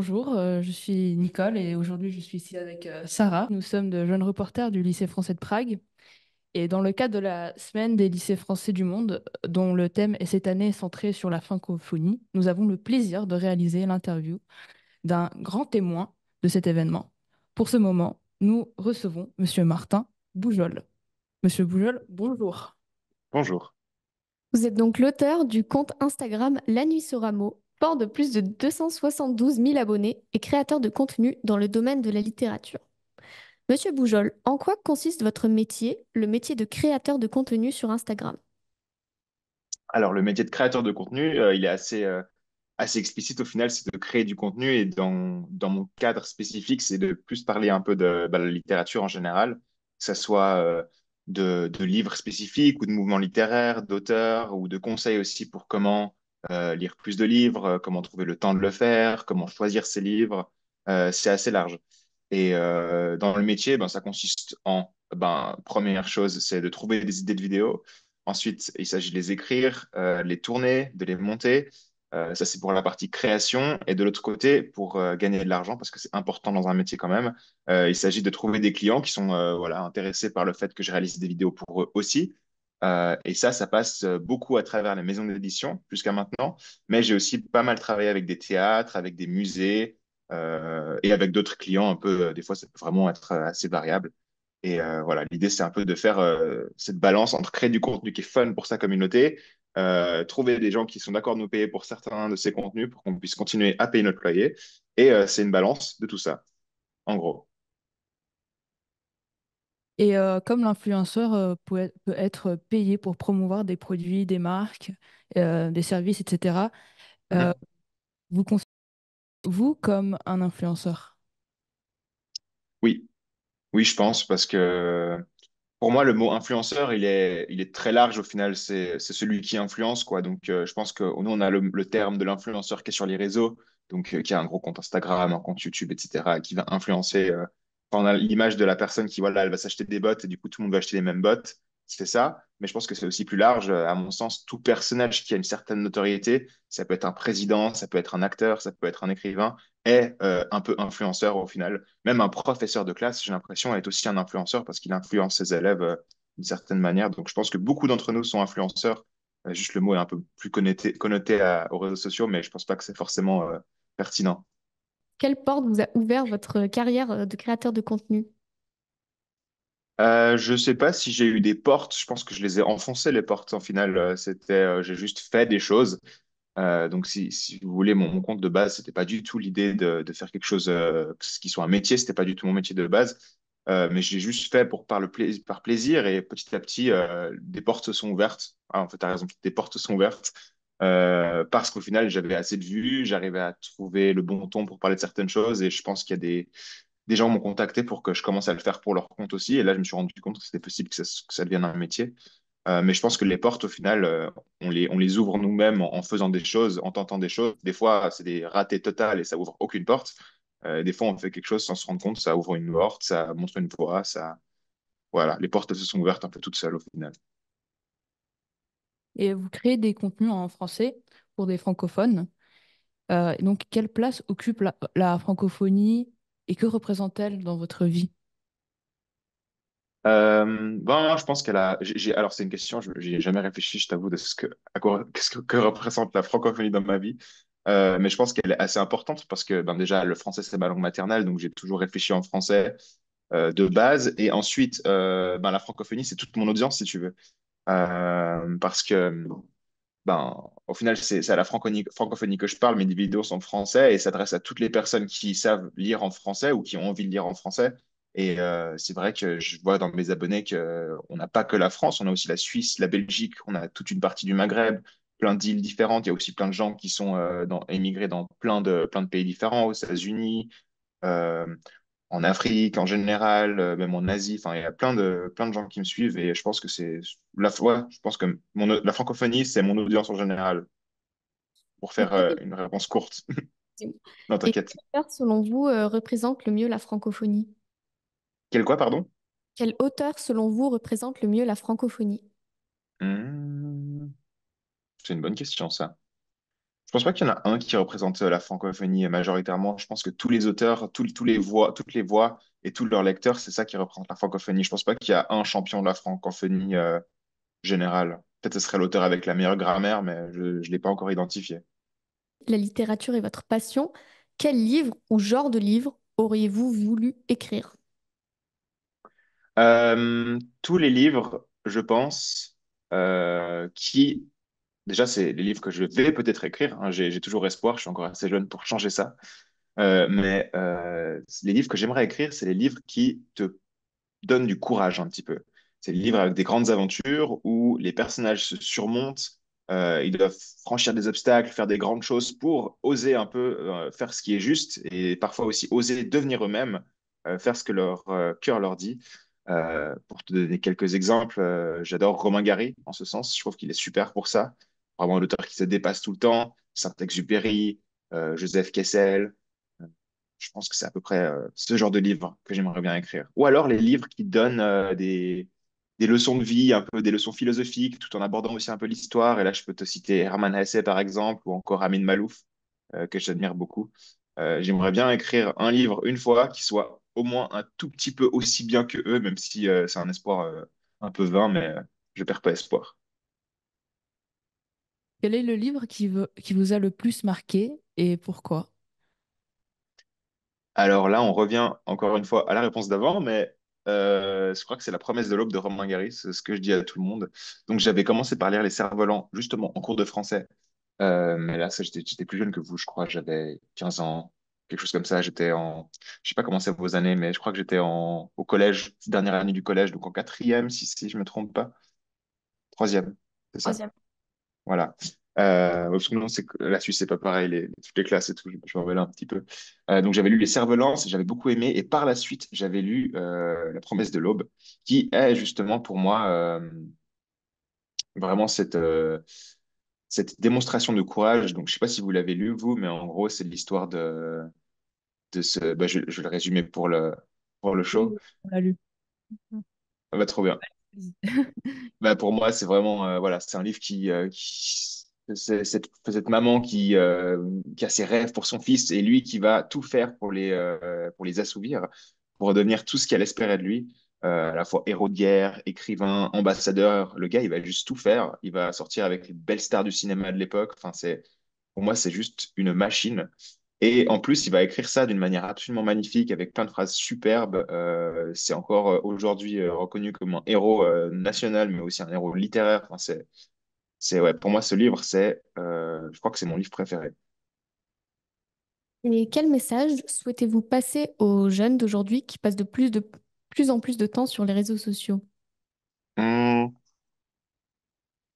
Bonjour, je suis Nicole et aujourd'hui je suis ici avec Sarah. Nous sommes de jeunes reporters du lycée français de Prague et dans le cadre de la semaine des lycées français du monde, dont le thème est cette année centré sur la francophonie, nous avons le plaisir de réaliser l'interview d'un grand témoin de cet événement. Pour ce moment, nous recevons Monsieur Martin Boujol. Monsieur Boujol, bonjour. Bonjour. Vous êtes donc l'auteur du compte Instagram La Nuit sur Rameau, fort de plus de 272 000 abonnés et créateur de contenu dans le domaine de la littérature. Monsieur Boujol, en quoi consiste votre métier, le métier de créateur de contenu sur Instagram? Alors, le métier de créateur de contenu, il est assez explicite au final, c'est de créer du contenu. Et dans mon cadre spécifique, c'est de plus parler un peu de la littérature en général, que ce soit de livres spécifiques ou de mouvements littéraires, d'auteurs ou de conseils aussi pour comment lire plus de livres, comment trouver le temps de le faire, comment choisir ses livres. C'est assez large. Et dans le métier, ben, ça consiste en, première chose, c'est de trouver des idées de vidéos. Ensuite, il s'agit de les écrire, de les tourner, de les monter. Ça, c'est pour la partie création. Et de l'autre côté, pour gagner de l'argent, parce que c'est important dans un métier quand même, il s'agit de trouver des clients qui sont voilà, intéressés par le fait que je réalise des vidéos pour eux aussi. Et ça passe beaucoup à travers les maisons d'édition jusqu'à maintenant. Mais j'ai aussi pas mal travaillé avec des théâtres, avec des musées et avec d'autres clients un peu. Des fois, ça peut vraiment être assez variable. Et voilà, l'idée, c'est un peu de faire cette balance entre créer du contenu qui est fun pour sa communauté, trouver des gens qui sont d'accord de nous payer pour certains de ces contenus pour qu'on puisse continuer à payer notre loyer. Et c'est une balance de tout ça, en gros. Et comme l'influenceur peut être payé pour promouvoir des produits, des marques, des services, etc., euh, Mhm. vous vous comme un influenceur. Oui, oui, je pense, parce que pour moi, le mot influenceur, il est très large au final. C'est celui qui influence, quoi. Donc, je pense que nous, on a le terme de l'influenceur qui est sur les réseaux, donc qui a un gros compte Instagram, un compte YouTube, etc., et qui va influencer. Enfin, on a l'image de la personne qui, voilà, elle va s'acheter des bottes et du coup, tout le monde va acheter les mêmes bottes. C'est ça. Mais je pense que c'est aussi plus large. À mon sens, tout personnage qui a une certaine notoriété, ça peut être un président, ça peut être un acteur, ça peut être un écrivain, est un peu influenceur au final. Même un professeur de classe, j'ai l'impression, est aussi un influenceur parce qu'il influence ses élèves d'une certaine manière. Donc, je pense que beaucoup d'entre nous sont influenceurs. Juste le mot est un peu plus connoté aux réseaux sociaux, mais je pense pas que c'est forcément pertinent. Quelle porte vous a ouvert votre carrière de créateur de contenu? Je sais pas si j'ai eu des portes. Je pense que je les ai enfoncées, les portes. En final, j'ai juste fait des choses. Donc, si vous voulez, mon compte de base, c'était pas du tout l'idée de faire quelque chose qui soit un métier. C'était pas du tout mon métier de base. Mais j'ai juste fait par plaisir et petit à petit, des portes se sont ouvertes. Ah, en fait, tu as raison, des portes se sont ouvertes parce qu'au final, j'avais assez de vues, j'arrivais à trouver le bon ton pour parler de certaines choses et je pense qu'il y a des gens m'ont contacté pour que je commence à le faire pour leur compte aussi. Et là, je me suis rendu compte que c'était possible que ça devienne un métier. Mais je pense que les portes, au final, on les ouvre nous-mêmes en faisant des choses, en tentant des choses. Des fois, c'est des ratés totales et ça ouvre aucune porte. Des fois, on fait quelque chose sans se rendre compte, ça ouvre une porte, ça montre une voie, ça... Voilà, les portes se sont ouvertes un peu toutes seules au final. Et vous créez des contenus en français pour des francophones. Donc, quelle place occupe la francophonie et que représente-t-elle dans votre vie? Ben, je pense qu'elle a. Alors, c'est une question, je n'y ai jamais réfléchi, je t'avoue, de qu'est-ce que représente la francophonie dans ma vie. Mais je pense qu'elle est assez importante parce que ben, déjà, le français, c'est ma langue maternelle, donc j'ai toujours réfléchi en français de base. Et ensuite, ben, la francophonie, c'est toute mon audience, si tu veux. Parce que, ben, au final, c'est à la francophonie que je parle. Mes vidéos sont en français et s'adressent à toutes les personnes qui savent lire en français ou qui ont envie de lire en français. Et c'est vrai que je vois dans mes abonnés qu'on n'a pas que la France, on a aussi la Suisse, la Belgique, on a toute une partie du Maghreb, plein d'îles différentes. Il y a aussi plein de gens qui sont émigrés dans plein de pays différents, aux États-Unis, euh, en Afrique en général, même en Asie. Enfin, il y a plein de gens qui me suivent et je pense que ouais, je pense que la francophonie, c'est mon audience en général, pour Et faire quel, une réponse courte. Non, et t'inquiète. quel auteur, selon vous, représente le mieux la francophonie? Quel quoi, pardon? Quel auteur, selon vous, représente le mieux la francophonie? Hmm, c'est une bonne question, ça. Je pense pas qu'il y en a un qui représente la francophonie majoritairement. Je pense que tous les auteurs, tous les voix, toutes les voix et tous leurs lecteurs, c'est ça qui représente la francophonie. Je pense pas qu'il y a un champion de la francophonie générale. Peut-être que ce serait l'auteur avec la meilleure grammaire, mais je ne l'ai pas encore identifié. La littérature est votre passion. Quel livre ou genre de livre auriez-vous voulu écrire? Tous les livres, je pense, qui déjà, c'est les livres que je vais peut-être écrire, hein. J'ai toujours espoir, je suis encore assez jeune pour changer ça. Mais les livres que j'aimerais écrire, c'est les livres qui te donnent du courage un petit peu. C'est les livres avec des grandes aventures où les personnages se surmontent, ils doivent franchir des obstacles, faire des grandes choses pour oser un peu faire ce qui est juste et parfois aussi oser devenir eux-mêmes, faire ce que leur cœur leur dit. Pour te donner quelques exemples, j'adore Romain Gary en ce sens. Je trouve qu'il est super pour ça. Vraiment un auteur qui se dépasse tout le temps. Saint-Exupéry, Joseph Kessel. Je pense que c'est à peu près ce genre de livre que j'aimerais bien écrire. Ou alors les livres qui donnent des leçons de vie, un peu des leçons philosophiques, tout en abordant aussi un peu l'histoire. Et là, je peux te citer Hermann Hesse, par exemple, ou encore Amin Malouf, que j'admire beaucoup. J'aimerais bien écrire un livre une fois qui soit au moins un tout petit peu aussi bien que eux, même si c'est un espoir un peu vain, mais je perds pas espoir. Quel est le livre qui vous a le plus marqué et pourquoi? Alors là, on revient encore une fois à la réponse d'avant, mais je crois que c'est La promesse de l'aube de Romain Gary, c'est ce que je dis à tout le monde. Donc j'avais commencé par lire Les Cerfs-Volants, justement en cours de français. Mais là, ça, j'étais plus jeune que vous, je crois. J'avais 15 ans, quelque chose comme ça. Je sais pas comment c'est vos années, mais je crois que j'étais au collège, dernière année du collège, donc en quatrième, si je me trompe pas. Troisième, c'est ça. Troisième. Voilà. Ouais, parce que non, c'est que la Suisse, c'est pas pareil, toutes les classes et tout, je m'en mêle un petit peu. Donc j'avais lu Les Cerfs-Volants, j'avais beaucoup aimé, et par la suite, j'avais lu La promesse de l'aube, qui est justement pour moi vraiment cette démonstration de courage. Donc je sais pas si vous l'avez lu, vous, mais en gros, c'est l'histoire de ce. Bah, je vais le résumer pour le Oui, show. on l'a lu. Mhm. Ah bah, trop bien. Bah, pour moi, c'est vraiment, voilà, c'est un livre c'est cette maman qui a ses rêves pour son fils et lui qui va tout faire pour les assouvir, pour devenir tout ce qu'elle espérait de lui, à la fois héros de guerre, écrivain, ambassadeur. Le gars, il va juste tout faire. Il va sortir avec les belles stars du cinéma de l'époque. Enfin, pour moi, c'est juste une machine. Et en plus, il va écrire ça d'une manière absolument magnifique, avec plein de phrases superbes. C'est encore aujourd'hui reconnu comme un héros national, mais aussi un héros littéraire. Enfin, ouais, pour moi, ce livre, je crois que c'est mon livre préféré. Et quel message souhaitez-vous passer aux jeunes d'aujourd'hui qui passent de plus en plus de temps sur les réseaux sociaux? Hum,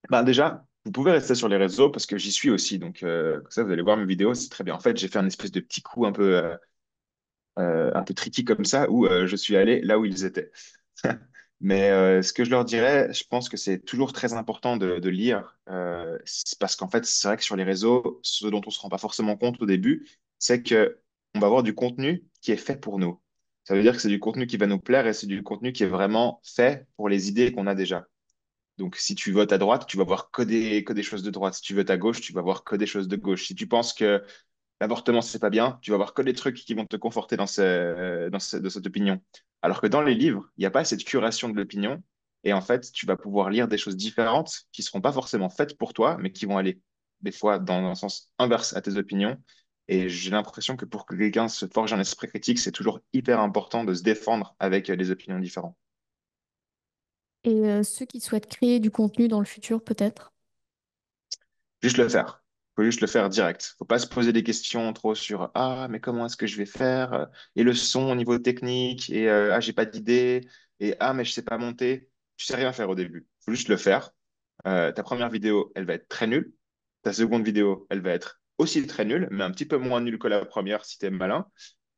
Bah déjà, vous pouvez rester sur les réseaux parce que j'y suis aussi. Donc, comme ça, vous allez voir mes vidéos, c'est très bien. En fait, j'ai fait un espèce de petit coup un peu tricky comme ça, où je suis allé là où ils étaient. Mais ce que je leur dirais, je pense que c'est toujours très important de lire, c'est parce qu'en fait, c'est vrai que sur les réseaux, ce dont on se rend pas forcément compte au début, c'est que on va avoir du contenu qui est fait pour nous. Ça veut dire que c'est du contenu qui va nous plaire et c'est du contenu qui est vraiment fait pour les idées qu'on a déjà. Donc, si tu votes à droite, tu vas voir que des choses de droite. Si tu votes à gauche, tu vas voir que des choses de gauche. Si tu penses que l'avortement, c'est pas bien, tu vas voir que des trucs qui vont te conforter dans cette opinion. Alors que dans les livres, il n'y a pas cette curation de l'opinion. Et en fait, tu vas pouvoir lire des choses différentes qui ne seront pas forcément faites pour toi, mais qui vont aller des fois dans un sens inverse à tes opinions. Et j'ai l'impression que pour que quelqu'un se forge un esprit critique, c'est toujours hyper important de se défendre avec des opinions différentes. Et ceux qui souhaitent créer du contenu dans le futur, peut-être? Juste le faire. Faut juste le faire direct. Faut pas se poser des questions trop sur ah mais comment est-ce que je vais faire et le son au niveau technique et ah j'ai pas d'idée et ah mais je sais pas monter. Tu sais rien faire au début. Faut juste le faire. Ta première vidéo, elle va être très nulle. Ta seconde vidéo, elle va être aussi très nulle, mais un petit peu moins nulle que la première si t'es malin.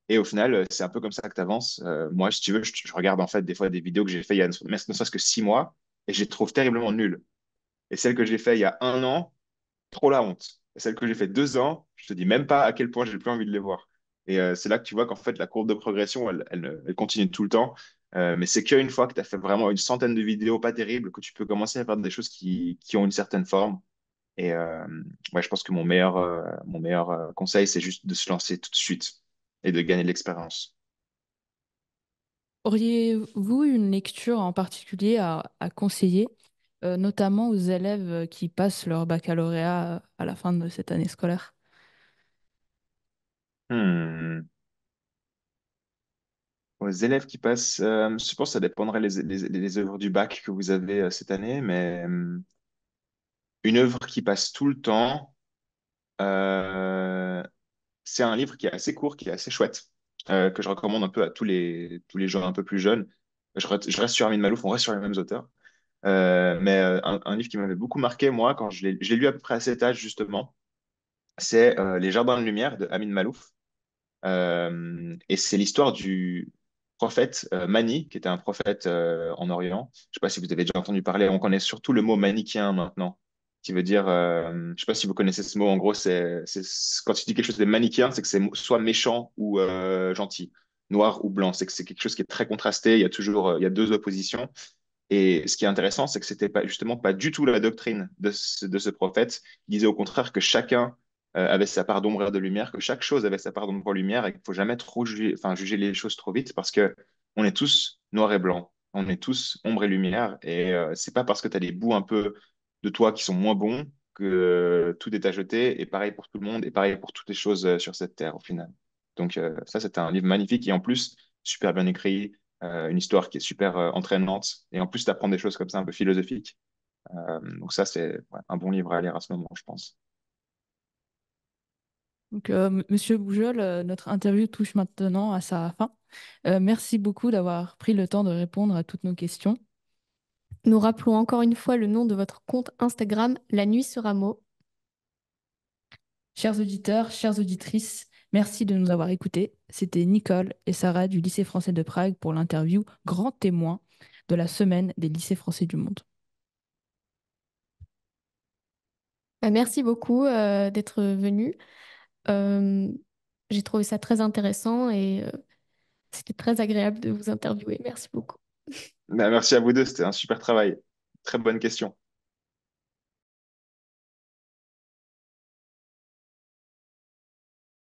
Et au final, c'est un peu comme ça que tu avances. Moi, si tu veux, je regarde en fait des fois des vidéos que j'ai fait il y a ne serait-ce que 6 mois et je les trouve terriblement nulles. Et celles que j'ai fait il y a un an, trop la honte. Et celle que j'ai fait 2 ans, je te dis même pas à quel point j'ai plus envie de les voir. Et c'est là que tu vois qu'en fait, la courbe de progression, elle continue tout le temps. Mais c'est qu'une fois que tu as fait vraiment une centaine de vidéos pas terribles que tu peux commencer à faire des choses qui ont une certaine forme. Et ouais, je pense que mon meilleur conseil, c'est juste de se lancer tout de suite et de gagner de l'expérience. Auriez-vous une lecture en particulier à conseiller, notamment aux élèves qui passent leur baccalauréat à la fin de cette année scolaire? Hmm. Aux élèves qui passent, je pense que ça dépendrait les œuvres du bac que vous avez cette année, mais une œuvre qui passe tout le temps, euh, c'est un livre qui est assez court, qui est assez chouette, que je recommande un peu à tous les gens un peu plus jeunes. Je reste sur Amin Malouf, on reste sur les mêmes auteurs. Mais un livre qui m'avait beaucoup marqué, moi, quand je l'ai lu à peu près à cet âge, justement, c'est Les Jardins de Lumière de Amin Malouf. Et c'est l'histoire du prophète Mani, qui était un prophète en Orient. Je ne sais pas si vous avez déjà entendu parler, on connaît surtout le mot manichéen maintenant, qui veut dire, je ne sais pas si vous connaissez ce mot, en gros, quand tu dis quelque chose de manichéen, c'est que c'est soit méchant ou gentil, noir ou blanc, c'est que c'est quelque chose qui est très contrasté, il y a deux oppositions. Et ce qui est intéressant, c'est que c'était pas, justement pas du tout la doctrine de ce prophète. Il disait au contraire que chacun avait sa part d'ombre et de lumière, que chaque chose avait sa part d'ombre et de lumière et qu'il faut jamais trop juger, enfin, juger les choses trop vite parce que on est tous noir et blanc. On est tous ombre et lumière. Et c'est pas parce que tu as des bouts un peu de toi qui sont moins bons que tout est à jeter. Et pareil pour tout le monde et pareil pour toutes les choses sur cette terre au final. Donc ça, c'était un livre magnifique et en plus, super bien écrit, une histoire qui est super entraînante. Et en plus, tu apprends des choses comme ça, un peu philosophiques. Donc ça, c'est ouais, un bon livre à lire à ce moment, je pense. Donc, Monsieur Boujol, notre interview touche maintenant à sa fin. Merci beaucoup d'avoir pris le temps de répondre à toutes nos questions. Nous rappelons encore une fois le nom de votre compte Instagram, La Nuit sur Rameau. Chers auditeurs, chères auditrices, merci de nous avoir écoutés. C'était Nicole et Sarah du lycée français de Prague pour l'interview Grand témoin de la semaine des lycées français du monde. Merci beaucoup d'être venu. Euh, j'ai trouvé ça très intéressant et c'était très agréable de vous interviewer. Merci beaucoup. Merci à vous deux, c'était un super travail. Très bonne question.